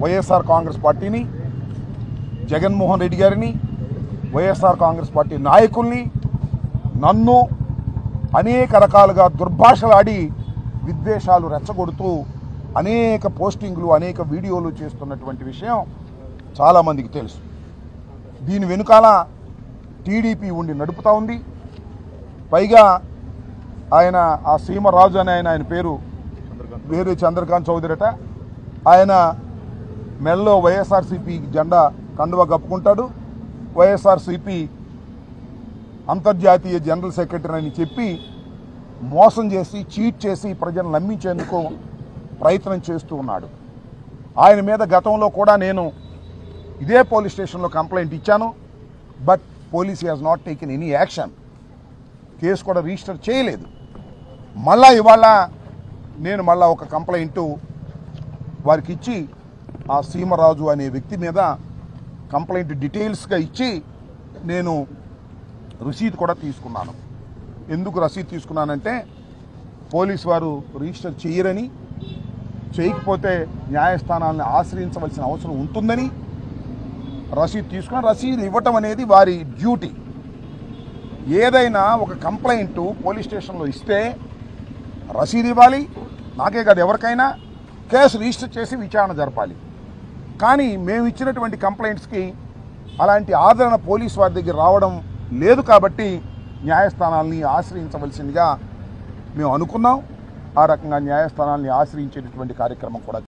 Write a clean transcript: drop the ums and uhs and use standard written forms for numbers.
వైఎస్ఆర్ కాంగ్రెస్ పార్టీని, జగన్మోహన్ రెడ్డి గారిని, వైఎస్ఆర్ కాంగ్రెస్ పార్టీ నాయకుల్ని, నన్ను అనేక రకాలుగా దుర్భాషలాడి విద్వేషాలు రెచ్చగొడుతూ అనేక పోస్టింగ్లు, అనేక వీడియోలు చేస్తున్నటువంటి విషయం చాలామందికి తెలుసు. దీని వెనుకాల టీడీపీ ఉండి నడుపుతూ ఉంది. పైగా ఆయన ఆ సీమరాజు అనే ఆయన పేరు వేరే చంద్రకాంత్ చౌదరి అట. ఆయన మెల్లో వైఎస్ఆర్సీపీ జెండా కండువా కప్పుకుంటాడు. వైఎస్ఆర్సీపీ అంతర్జాతీయ జనరల్ సెక్రటరీ అని చెప్పి మోసం చేసి, చీట్ చేసి ప్రజలను నమ్మించేందుకు ప్రయత్నం చేస్తూ ఉన్నాడు. ఆయన మీద గతంలో కూడా నేను ఇదే పోలీస్ స్టేషన్లో కంప్లైంట్ ఇచ్చాను. But police has not taken any action. Case కూడా రిజిస్టర్ చేయలేదు. మళ్ళా ఇవాళ నేను ఒక కంప్లైంట్ వారికి ఇచ్చి ఆ సీమరాజు అనే వ్యక్తి మీద కంప్లైంట్ డీటెయిల్స్గా ఇచ్చి నేను రసీదు కూడా తీసుకున్నాను. ఎందుకు రసీదు తీసుకున్నానంటే పోలీసు వారు రిజిస్టర్ చేయరని, చేయకపోతే న్యాయస్థానాలను ఆశ్రయించవలసిన అవసరం ఉంటుందని రసీదు తీసుకుని, రసీదు ఇవ్వటం అనేది వారి డ్యూటీ. ఏదైనా ఒక కంప్లైంట్ పోలీస్ స్టేషన్లో ఇస్తే రసీదు ఇవ్వాలి, నాకే కాదు ఎవరికైనా, కేసు రిజిస్టర్ చేసి విచారణ జరపాలి. కానీ మేము ఇచ్చినటువంటి కంప్లైంట్స్కి అలాంటి ఆదరణ పోలీసు వారి దగ్గర రావడం లేదు. కాబట్టి న్యాయస్థానాల్ని ఆశ్రయించవలసిందిగా మేము అనుకున్నాం. ఆ రకంగా న్యాయస్థానాల్ని ఆశ్రయించేటటువంటి కార్యక్రమం కూడా